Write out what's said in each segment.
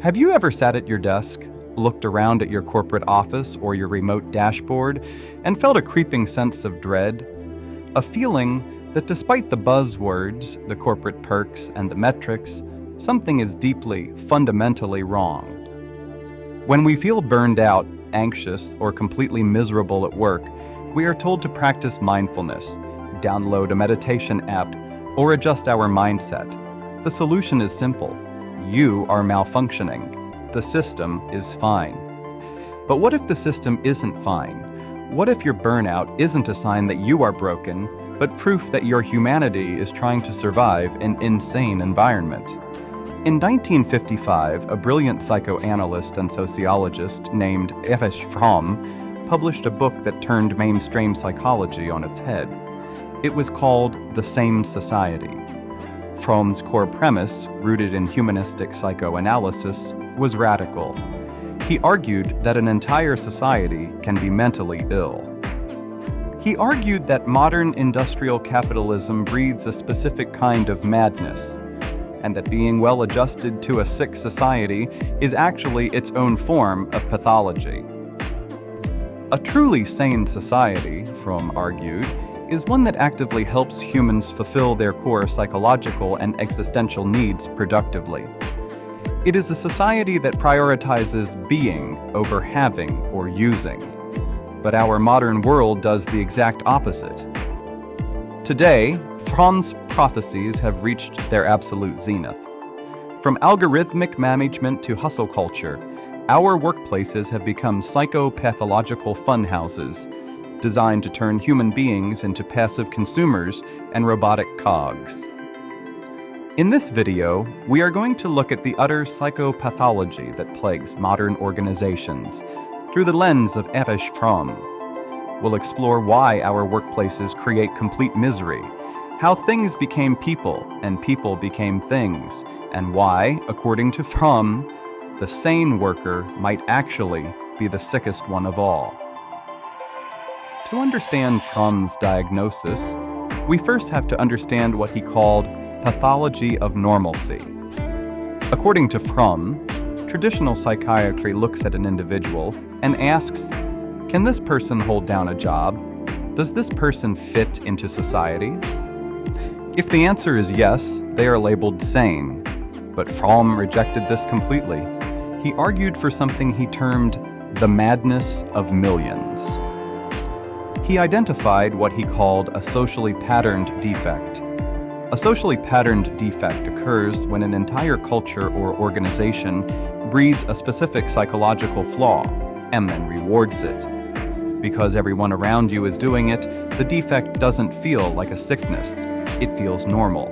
Have you ever sat at your desk, looked around at your corporate office or your remote dashboard, and felt a creeping sense of dread? A feeling that despite the buzzwords, the corporate perks, and the metrics, something is deeply, fundamentally wrong. When we feel burned out, anxious, or completely miserable at work, we are told to practice mindfulness, download a meditation app, or adjust our mindset. The solution is simple. You are malfunctioning. The system is fine. But what if the system isn't fine? What if your burnout isn't a sign that you are broken, but proof that your humanity is trying to survive an insane environment? In 1955, a brilliant psychoanalyst and sociologist named Erich Fromm published a book that turned mainstream psychology on its head. It was called The Sane Society. Fromm's core premise, rooted in humanistic psychoanalysis, was radical. He argued that an entire society can be mentally ill. He argued that modern industrial capitalism breeds a specific kind of madness, and that being well adjusted to a sick society is actually its own form of pathology. A truly sane society, Fromm argued, is one that actively helps humans fulfill their core psychological and existential needs productively. It is a society that prioritizes being over having or using. But our modern world does the exact opposite. Today, Fromm's prophecies have reached their absolute zenith. From algorithmic management to hustle culture, our workplaces have become psychopathological funhouses, designed to turn human beings into passive consumers and robotic cogs. In this video, we are going to look at the utter psychopathology that plagues modern organizations through the lens of Erich Fromm. We'll explore why our workplaces create complete misery, how things became people and people became things, and why, according to Fromm, the sane worker might actually be the sickest one of all. To understand Fromm's diagnosis, we first have to understand what he called Pathology of Normalcy. According to Fromm, traditional psychiatry looks at an individual and asks, can this person hold down a job? Does this person fit into society? If the answer is yes, they are labeled sane. But Fromm rejected this completely. He argued for something he termed the madness of millions. He identified what he called a socially patterned defect. A socially patterned defect occurs when an entire culture or organization breeds a specific psychological flaw and then rewards it. Because everyone around you is doing it, the defect doesn't feel like a sickness. It feels normal.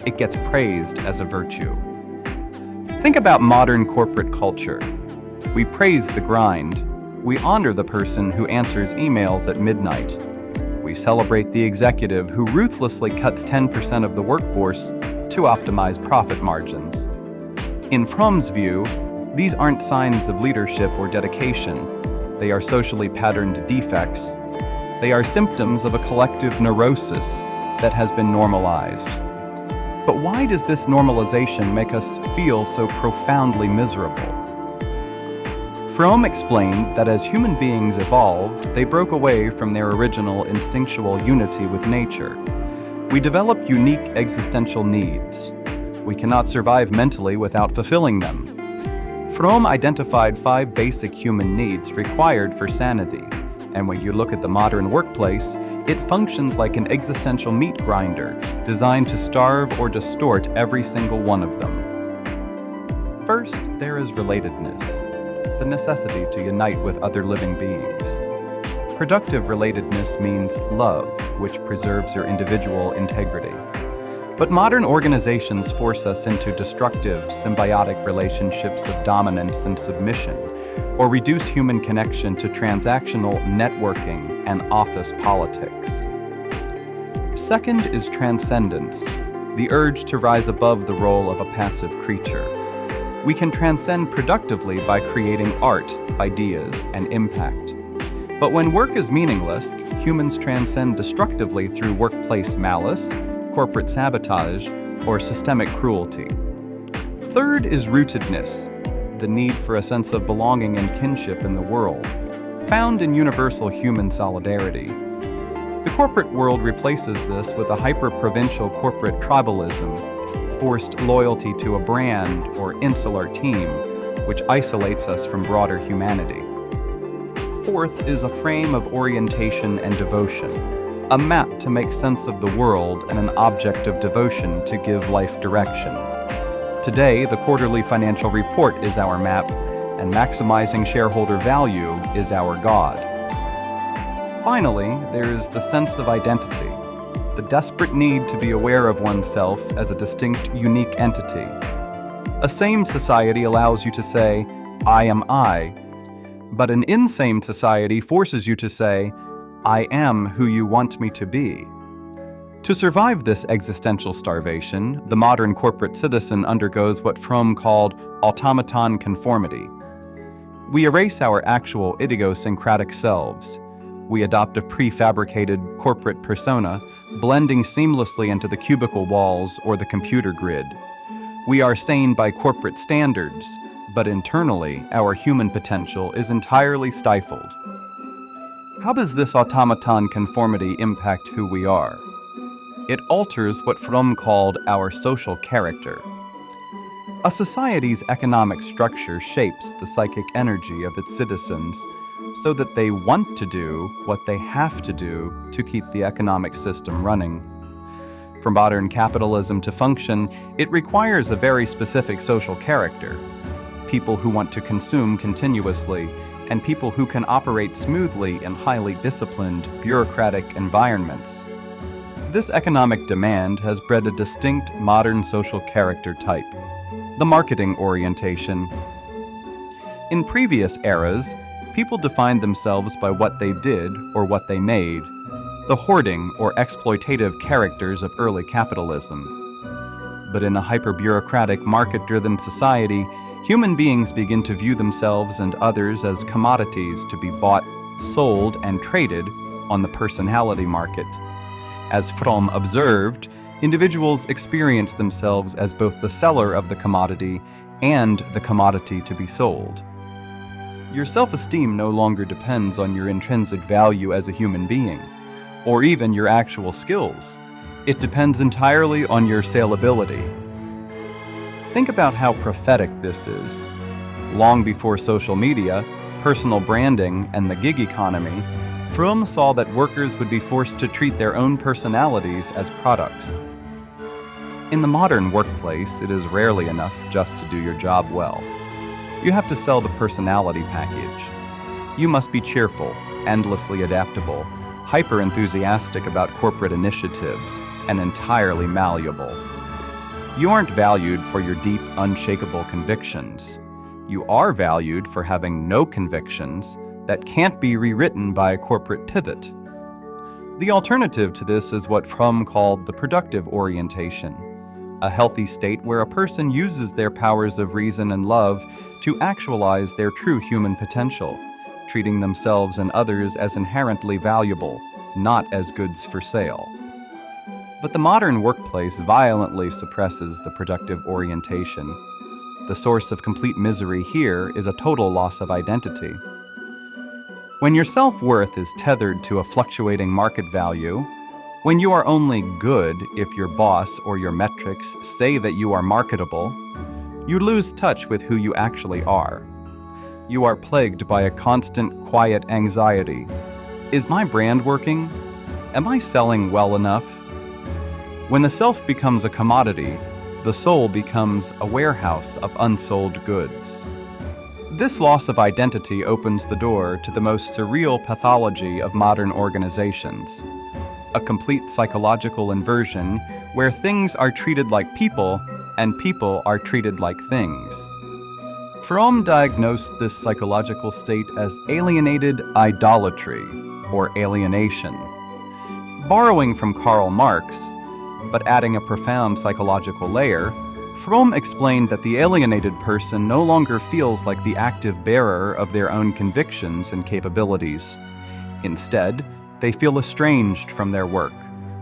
It gets praised as a virtue. Think about modern corporate culture. We praise the grind. We honor the person who answers emails at midnight. We celebrate the executive who ruthlessly cuts 10% of the workforce to optimize profit margins. In Fromm's view, these aren't signs of leadership or dedication. They are socially patterned defects. They are symptoms of a collective neurosis that has been normalized. But why does this normalization make us feel so profoundly miserable? Fromm explained that as human beings evolved, they broke away from their original instinctual unity with nature. We develop unique existential needs. We cannot survive mentally without fulfilling them. Fromm identified 5 basic human needs required for sanity, and when you look at the modern workplace, it functions like an existential meat grinder designed to starve or distort every single one of them. First, there is relatedness, the necessity to unite with other living beings. Productive relatedness means love, which preserves your individual integrity. But modern organizations force us into destructive, symbiotic relationships of dominance and submission, or reduce human connection to transactional networking and office politics. Second is transcendence, the urge to rise above the role of a passive creature. We can transcend productively by creating art, ideas, and impact. But when work is meaningless, humans transcend destructively through workplace malice, corporate sabotage, or systemic cruelty. Third is rootedness, the need for a sense of belonging and kinship in the world, found in universal human solidarity. The corporate world replaces this with a hyper-provincial corporate tribalism, forced loyalty to a brand or insular team, which isolates us from broader humanity. Fourth is a frame of orientation and devotion, a map to make sense of the world and an object of devotion to give life direction. Today, the quarterly financial report is our map, and maximizing shareholder value is our God. Finally, there is the sense of identity, the desperate need to be aware of oneself as a distinct, unique entity. A sane society allows you to say, "I am I," but an insane society forces you to say, "I am who you want me to be." To survive this existential starvation, the modern corporate citizen undergoes what Fromm called Automaton conformity. We erase our actual idiosyncratic selves. We adopt a prefabricated corporate persona, blending seamlessly into the cubicle walls or the computer grid. We are sane by corporate standards, but internally, our human potential is entirely stifled. How does this automaton conformity impact who we are? It alters what Fromm called our social character. A society's economic structure shapes the psychic energy of its citizens so that they want to do what they have to do to keep the economic system running. For modern capitalism to function, it requires a very specific social character. People who want to consume continuously, and people who can operate smoothly in highly disciplined, bureaucratic environments. This economic demand has bred a distinct modern social character type, the marketing orientation. In previous eras, people defined themselves by what they did or what they made, the hoarding or exploitative characters of early capitalism. But in a hyper-bureaucratic, market-driven society, human beings begin to view themselves and others as commodities to be bought, sold, and traded on the personality market. As Fromm observed, individuals experience themselves as both the seller of the commodity and the commodity to be sold. Your self-esteem no longer depends on your intrinsic value as a human being, or even your actual skills. It depends entirely on your saleability. Think about how prophetic this is. Long before social media, personal branding, and the gig economy, Fromm saw that workers would be forced to treat their own personalities as products. In the modern workplace, it is rarely enough just to do your job well. You have to sell the personality package. You must be cheerful, endlessly adaptable, hyper-enthusiastic about corporate initiatives, and entirely malleable. You aren't valued for your deep, unshakable convictions. You are valued for having no convictions that can't be rewritten by a corporate pivot. The alternative to this is what Fromm called the productive orientation, a healthy state where a person uses their powers of reason and love to actualize their true human potential, treating themselves and others as inherently valuable, not as goods for sale. But the modern workplace violently suppresses the productive orientation. The source of complete misery here is a total loss of identity. When your self-worth is tethered to a fluctuating market value, when you are only good if your boss or your metrics say that you are marketable, you lose touch with who you actually are. You are plagued by a constant, quiet anxiety. Is my brand working? Am I selling well enough? When the self becomes a commodity, the soul becomes a warehouse of unsold goods. This loss of identity opens the door to the most surreal pathology of modern organizations, a complete psychological inversion where things are treated like people and people are treated like things. Fromm diagnosed this psychological state as alienated idolatry, or alienation. Borrowing from Karl Marx, but adding a profound psychological layer, Fromm explained that the alienated person no longer feels like the active bearer of their own convictions and capabilities. Instead, they feel estranged from their work,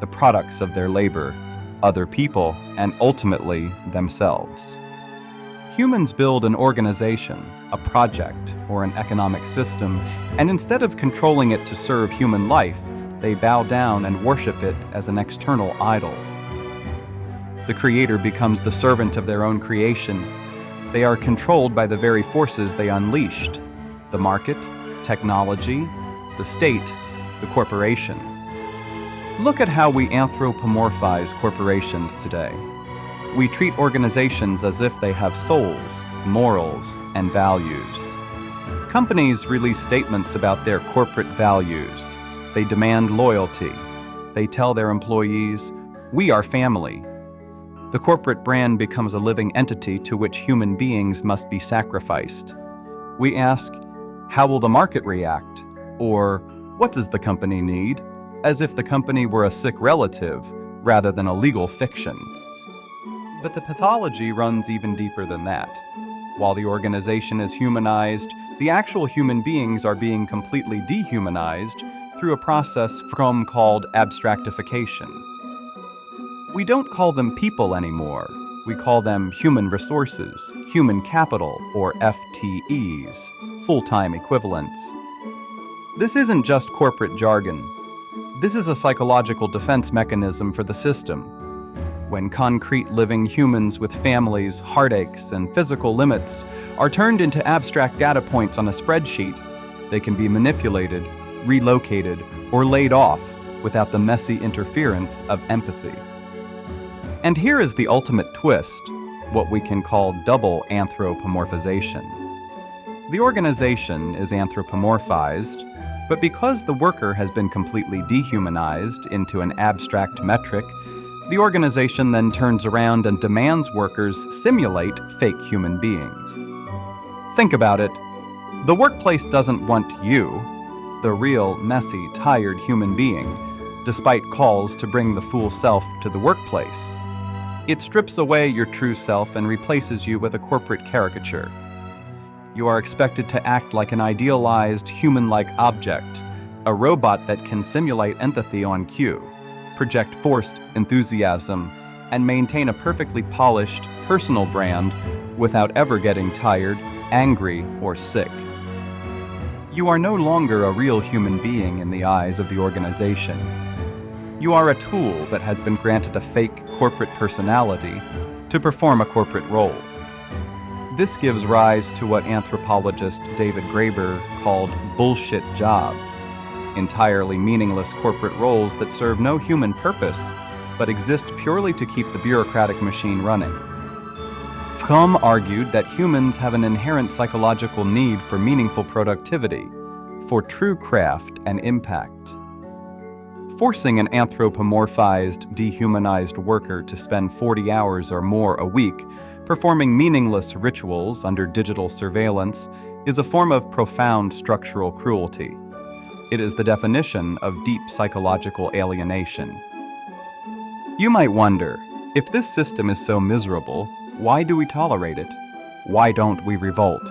the products of their labor, other people, and ultimately themselves. Humans build an organization, a project, or an economic system, and instead of controlling it to serve human life, they bow down and worship it as an external idol. The creator becomes the servant of their own creation. They are controlled by the very forces they unleashed: the market, technology, the state, the corporation. Look at how we anthropomorphize corporations today. We treat organizations as if they have souls, morals, and values. Companies release statements about their corporate values. They demand loyalty. They tell their employees, "We are family." The corporate brand becomes a living entity to which human beings must be sacrificed. We ask, how will the market react? Or, what does the company need? As if the company were a sick relative rather than a legal fiction. But the pathology runs even deeper than that. While the organization is humanized, the actual human beings are being completely dehumanized through a process Fromm called abstractification. We don't call them people anymore. We call them human resources, human capital, or FTEs, full-time equivalents. This isn't just corporate jargon. This is a psychological defense mechanism for the system. When concrete living humans with families, heartaches, and physical limits are turned into abstract data points on a spreadsheet, they can be manipulated, relocated, or laid off without the messy interference of empathy. And here is the ultimate twist, what we can call double anthropomorphization. The organization is anthropomorphized, but because the worker has been completely dehumanized into an abstract metric, the organization then turns around and demands workers simulate fake human beings. Think about it. The workplace doesn't want you, the real, messy, tired human being, despite calls to bring the full self to the workplace. It strips away your true self and replaces you with a corporate caricature. You are expected to act like an idealized, human-like object, a robot that can simulate empathy on cue, project forced enthusiasm, and maintain a perfectly polished, personal brand without ever getting tired, angry, or sick. You are no longer a real human being in the eyes of the organization. You are a tool that has been granted a fake corporate personality to perform a corporate role. This gives rise to what anthropologist David Graeber called bullshit jobs, entirely meaningless corporate roles that serve no human purpose, but exist purely to keep the bureaucratic machine running. Fromm argued that humans have an inherent psychological need for meaningful productivity, for true craft and impact. Forcing an anthropomorphized, dehumanized worker to spend 40 hours or more a week performing meaningless rituals under digital surveillance is a form of profound structural cruelty. It is the definition of deep psychological alienation. You might wonder, if this system is so miserable, why do we tolerate it? Why don't we revolt?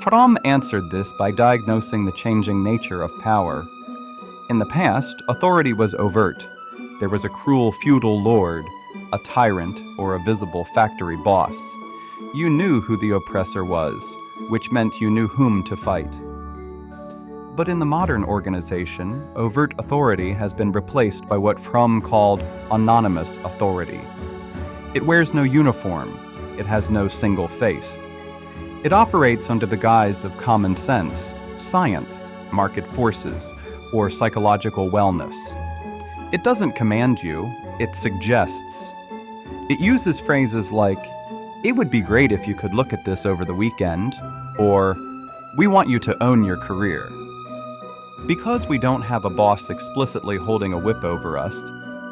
Fromm answered this by diagnosing the changing nature of power. In the past, authority was overt. There was a cruel feudal lord, a tyrant, or a visible factory boss. You knew who the oppressor was, which meant you knew whom to fight. But in the modern organization, overt authority has been replaced by what Fromm called anonymous authority. It wears no uniform. It has no single face. It operates under the guise of common sense, science, market forces, or psychological wellness. It doesn't command you, it suggests. It uses phrases like, "It would be great if you could look at this over the weekend," or, "We want you to own your career." Because we don't have a boss explicitly holding a whip over us,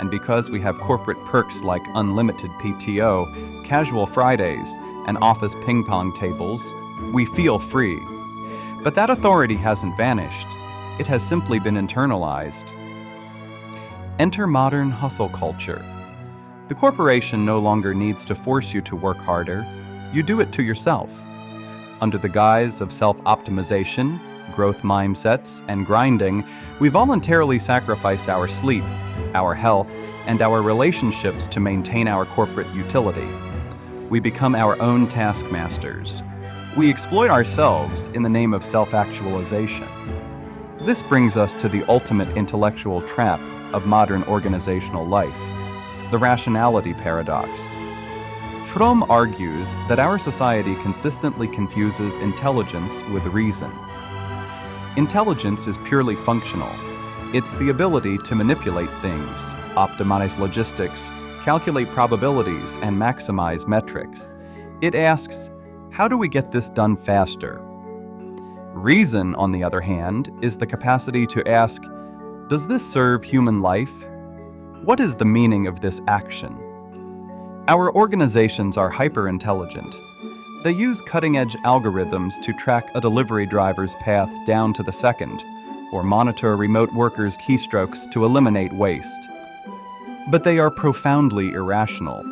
and because we have corporate perks like unlimited PTO, casual Fridays, and office ping pong tables, we feel free. But that authority hasn't vanished. It has simply been internalized. Enter modern hustle culture. The corporation no longer needs to force you to work harder. You do it to yourself. Under the guise of self-optimization, growth mindsets, and grinding, we voluntarily sacrifice our sleep, our health, and our relationships to maintain our corporate utility. we become our own taskmasters. We exploit ourselves in the name of self-actualization. This brings us to the ultimate intellectual trap of modern organizational life, the rationality paradox. Fromm argues that our society consistently confuses intelligence with reason. Intelligence is purely functional. It's the ability to manipulate things, optimize logistics, calculate probabilities, and maximize metrics. It asks, how do we get this done faster? Reason, on the other hand, is the capacity to ask, does this serve human life? What is the meaning of this action? Our organizations are hyper-intelligent. They use cutting-edge algorithms to track a delivery driver's path down to the second, or monitor remote workers' keystrokes to eliminate waste. But they are profoundly irrational.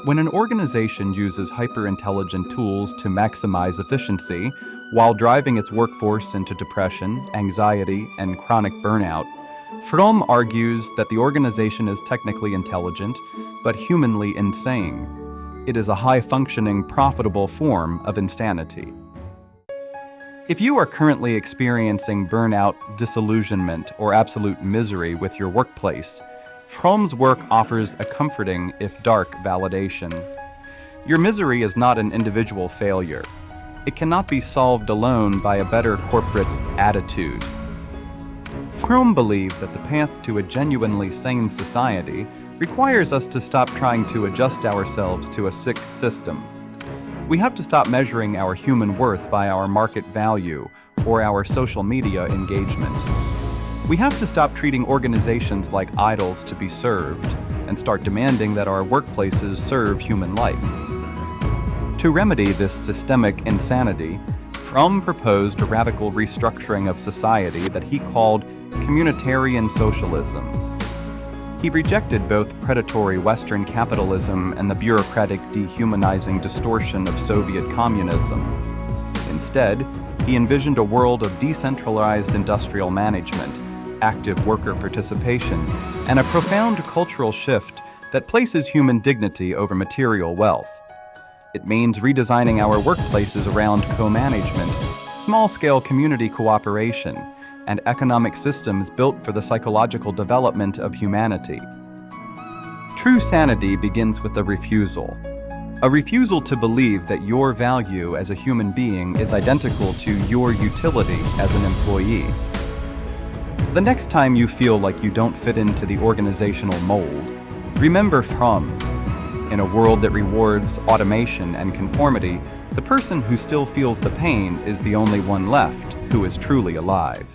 When an organization uses hyper-intelligent tools to maximize efficiency while driving its workforce into depression, anxiety, and chronic burnout, Fromm argues that the organization is technically intelligent, but humanly insane. It is a high-functioning, profitable form of insanity. If you are currently experiencing burnout, disillusionment, or absolute misery with your workplace, Fromm's work offers a comforting, if dark, validation. Your misery is not an individual failure. It cannot be solved alone by a better corporate attitude. Fromm believed that the path to a genuinely sane society requires us to stop trying to adjust ourselves to a sick system. We have to stop measuring our human worth by our market value or our social media engagement. We have to stop treating organizations like idols to be served and start demanding that our workplaces serve human life. To remedy this systemic insanity, Fromm proposed a radical restructuring of society that he called communitarian socialism. He rejected both predatory Western capitalism and the bureaucratic, dehumanizing distortion of Soviet communism. Instead, he envisioned a world of decentralized industrial management, active worker participation, and a profound cultural shift that places human dignity over material wealth. It means redesigning our workplaces around co-management, small-scale community cooperation, and economic systems built for the psychological development of humanity. True sanity begins with a refusal to believe that your value as a human being is identical to your utility as an employee. The next time you feel like you don't fit into the organizational mold, remember Fromm. In a world that rewards automation and conformity, the person who still feels the pain is the only one left who is truly alive.